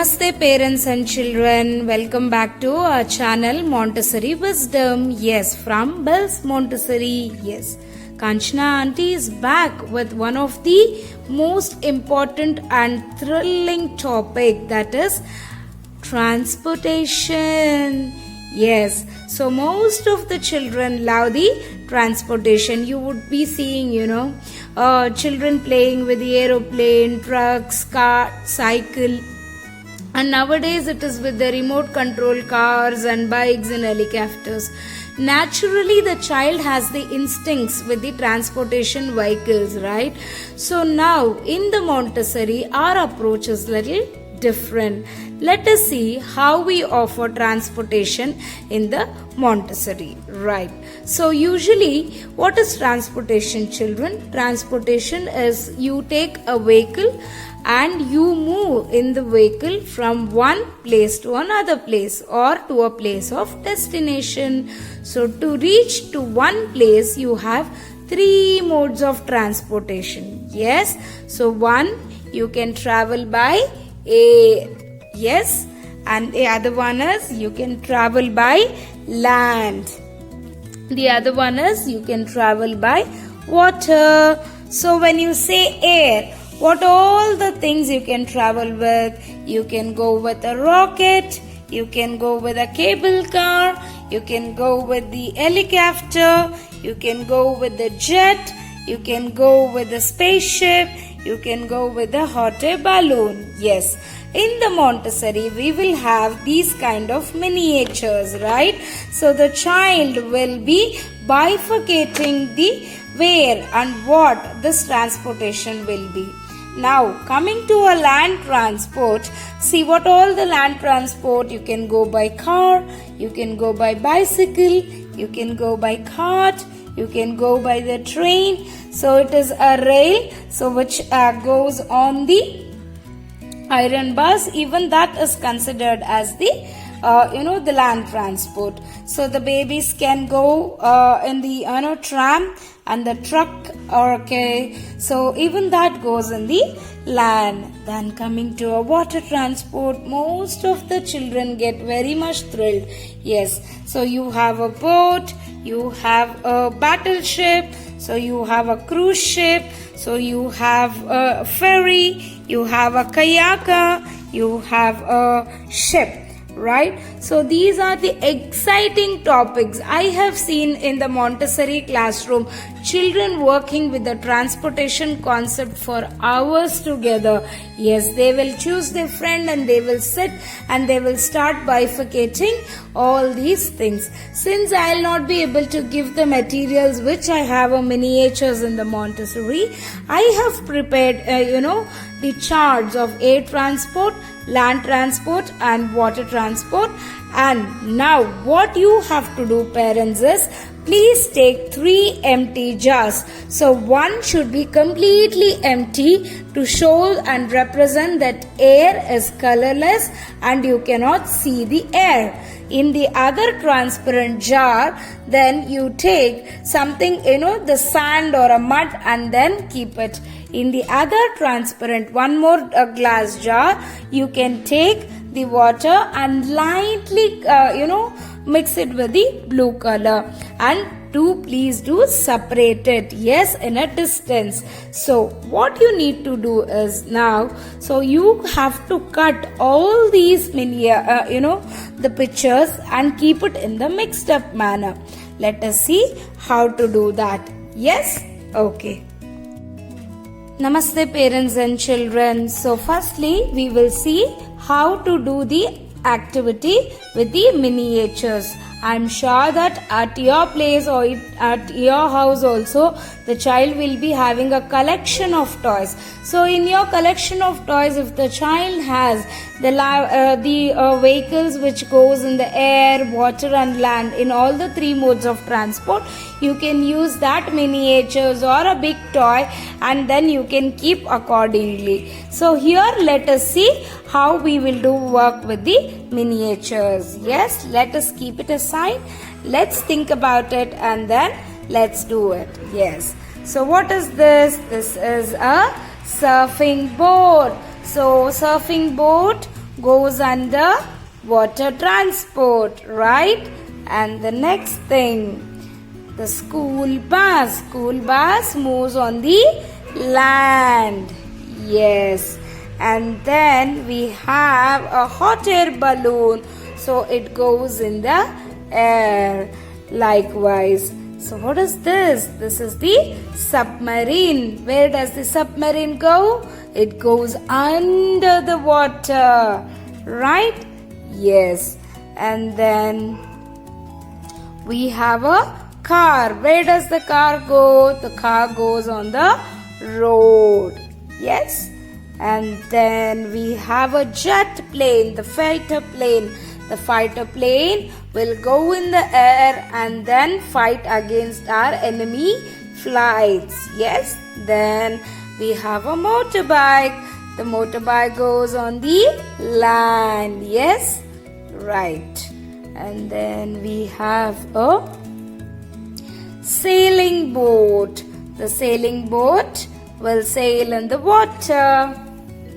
Namaste parents and children, welcome back to our channel Montessori Wisdom. Yes, from Bells Montessori. Yes, Kanchana auntie is back with one of the most important and thrilling topic, that is transportation. Yes, so most of the children love the transportation. You would be seeing, children playing with the aeroplane, trucks, car, cycle. And nowadays it is with the remote control cars and bikes and helicopters. Naturally, the child has the instincts with the transportation vehicles, right? So now in the Montessori, our approach is little different. Let us see how we offer transportation in the Montessori, right? So usually, what is transportation, children? Transportation is you take a vehicle and you move in the vehicle from one place to another place or to a place of destination. So to reach to one place, you have three modes of transportation. Yes, so one, you can travel by air. Yes, and the other one is you can travel by land. The other one is you can travel by water. So when you say air, what all the things you can travel with? You can go with a rocket, you can go with a cable car, you can go with the helicopter, you can go with the jet, you can go with the spaceship, you can go with the hot air balloon. Yes, in the Montessori we will have these kind of miniatures, right? So the child will be bifurcating the where and what this transportation will be. Now coming to a land transport, see what all the land transport. You can go by car, you can go by bicycle, you can go by cart, you can go by the train. So it is a rail, so which goes on the iron bars. Even that is considered as the the land transport. So the babies can go in the tram and the truck. Okay, so even that goes in the land. Then coming to a water transport, most of the children get very much thrilled. Yes, so you have a boat, you have a battleship, so you have a cruise ship, so you have a ferry, you have a kayak, you have a ship. Right? So these are the exciting topics I have seen in the Montessori classroom. Children working with the transportation concept for hours together. Yes, they will choose their friend and they will sit and they will start bifurcating all these things. Since I will not be able to give the materials which I have a miniatures in the Montessori, I have prepared the charts of air transport, land transport and water transport. And now what you have to do, parents, is please take 3 empty jars. So one should be completely empty to show and represent that air is colorless and you cannot see the air. In the other transparent jar, then you take something, the sand or a mud, and then keep it. In the other transparent, one more glass jar, you can take the water and lightly, mix it with the blue color. And please do separate it. Yes, in a distance. So what you need to do is now, so you have to cut all these the pictures and keep it in the mixed up manner. Let us see how to do that. Yes? Okay. Namaste parents and children. So firstly, we will see how to do the activity with the miniatures. I am sure that at your place or at your house also, the child will be having a collection of toys. So in your collection of toys, if the child has the vehicles which goes in the air, water and land, in all the 3 modes of transport, you can use that miniatures or a big toy and then you can keep accordingly. So here let us see how we will do work with the miniatures. Yes, let us keep it aside. Let's think about it and then let's do it. Yes. So what is this? This is a surfing board. So surfing board goes under water transport, right? And the next thing, the school bus moves on the land. Yes. And then we have a hot air balloon, so it goes in the air. Likewise, so what is this? This is the submarine. Where does the submarine go? It goes under the water, right? Yes. And then we have a car. Where does the car go? The car goes on the road. Yes. And then we have a jet plane, the fighter plane. The fighter plane will go in the air and then fight against our enemy flights. Yes. Then we have a motorbike. The motorbike goes on the land. Yes. Right. And then we have a sailing boat. The sailing boat will sail in the water.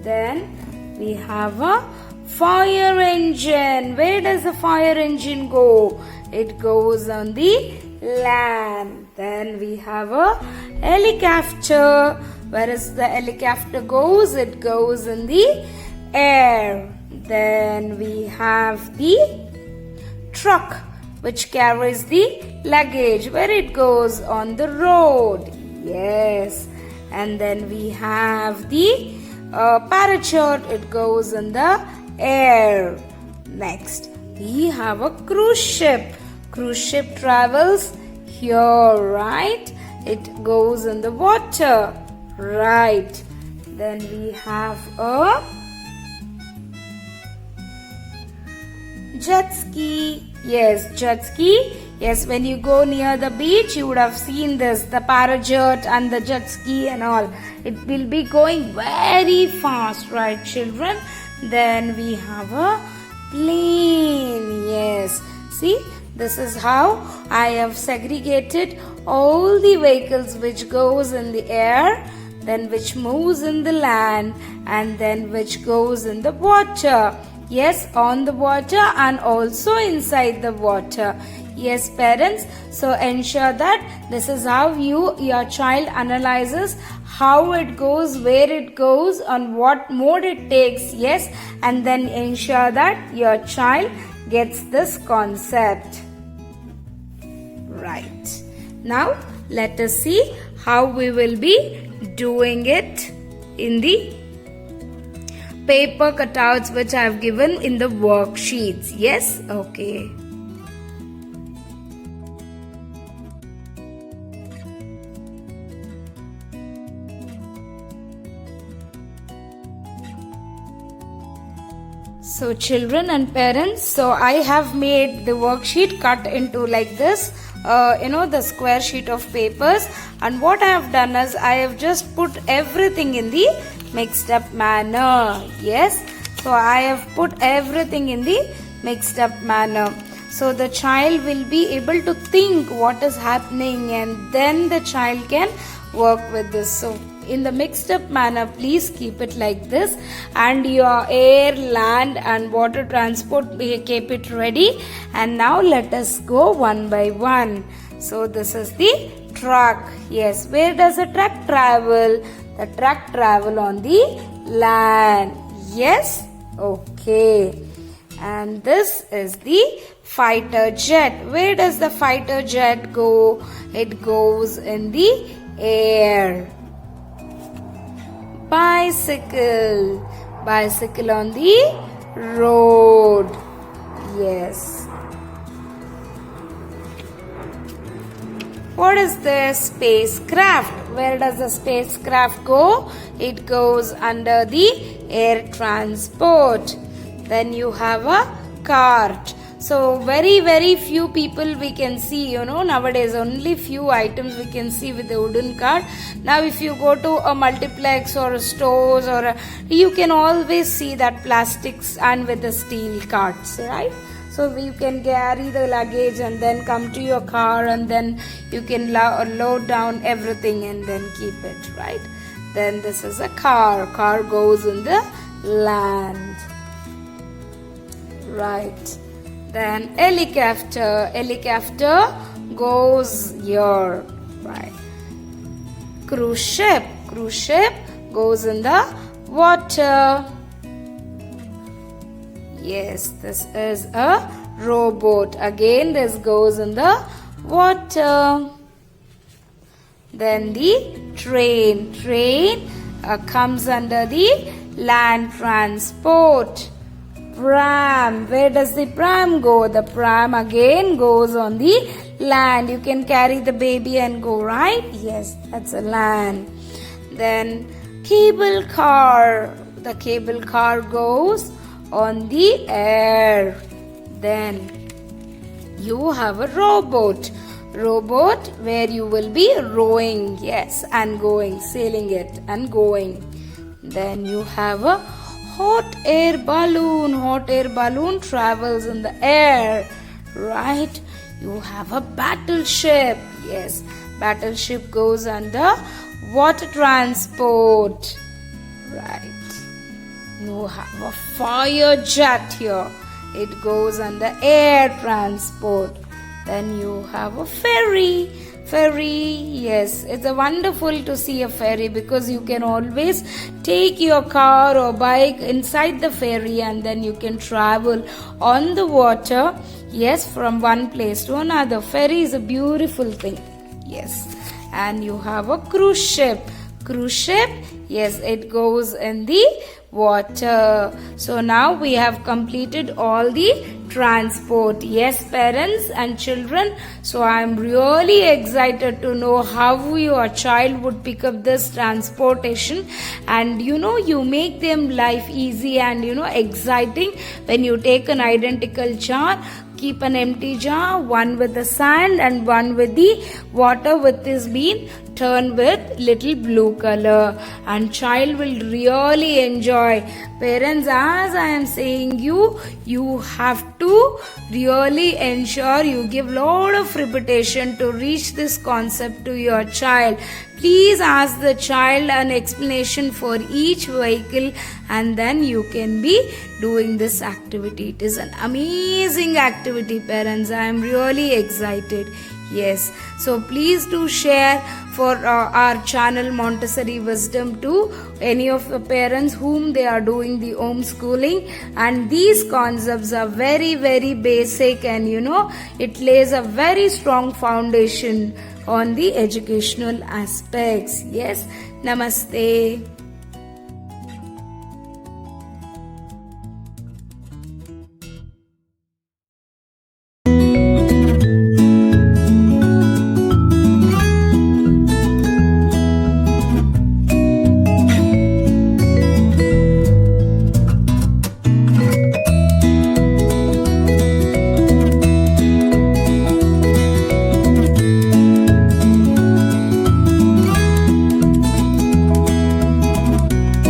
Then we have a fire engine. Where does the fire engine go? It goes on the land. Then we have a helicopter. Where is the helicopter goes? It goes in the air. Then we have the truck which carries the luggage. Where it goes? On the road. Yes. And then we have the parachute. It goes in the air. Next, we have a cruise ship. Cruise ship travels here, right? It goes in the water, right? Then we have a jet ski. Yes, jet ski. Yes, when you go near the beach, you would have seen this, the parachute and the jet ski and all. It will be going very fast, right, children? Then we have a plane. Yes, see, this is how I have segregated all the vehicles which goes in the air, then which moves in the land, and then which goes in the water. Yes, on the water and also inside the water. Yes, parents, so ensure that this is how your child analyzes how it goes, where it goes, on what mode it takes. Yes, and then ensure that your child gets this concept. Right. Now, let us see how we will be doing it in the paper cutouts which I have given in the worksheets. Yes, okay. So children and parents, so I have made the worksheet cut into like this, the square sheet of papers, and what I have done is I have just put everything in the mixed up manner. Yes, so I have put everything in the mixed up manner. So the child will be able to think what is happening, and then the child can work with this. So in the mixed up manner, please keep it like this, and your air, land and water transport, keep it ready. And now let us go one by one. So this is the truck. Yes, where does a truck travel? The truck travel on the land. Yes, okay. And this is the fighter jet. Where does the fighter jet go? It goes in the air. Bicycle. Bicycle on the road. Yes. What is the spacecraft? Where does the spacecraft go? It goes under the air transport. Then you have a cart. So very few people we can see, nowadays only few items we can see with the wooden cart. Now if you go to a multiplex or a stores you can always see that plastics and with the steel carts, right? So you can carry the luggage and then come to your car, and then you can load down everything and then keep it, right? Then this is a car. Car goes in the land. Right. Then helicopter. Helicopter goes here. Right. Cruise ship. Cruise ship goes in the water. Yes, this is a rowboat. Again, this goes in the water. Then the train. Train comes under the land transport. Pram. Where does the pram go? The pram again goes on the land. You can carry the baby and go, right? Yes, that's a land. Then cable car. The cable car goes on the air. Then you have a rowboat. Rowboat where you will be rowing, yes, and going, sailing it and going. Then you have a hot air balloon. Hot air balloon travels in the air, right? You have a battleship. Yes, battleship goes under water transport, right? You have a fire jet here. It goes under air transport. Then you have a ferry. Ferry, yes, it's a wonderful to see a ferry because you can always take your car or bike inside the ferry and then you can travel on the water, yes, from one place to another. Ferry is a beautiful thing, yes. And you have a cruise ship. Cruise ship, yes, it goes in the water. So now we have completed all the transport. Yes, parents and children. So I am really excited to know how your child would pick up this transportation, and you make them life easy and exciting when you take an identical jar. Keep an empty jar, one with the sand and one with the water with this bean. Turn with little blue color and child will really enjoy. Parents, as I am saying you have to really ensure you give lot of repetition to reach this concept to your child. Please ask the child an explanation for each vehicle and then you can be doing this activity. It is an amazing activity, parents. I am really excited. Yes, so please do share for our channel Montessori Wisdom to any of the parents whom they are doing the homeschooling, and these concepts are very very basic and it lays a very strong foundation on the educational aspects. Yes, namaste.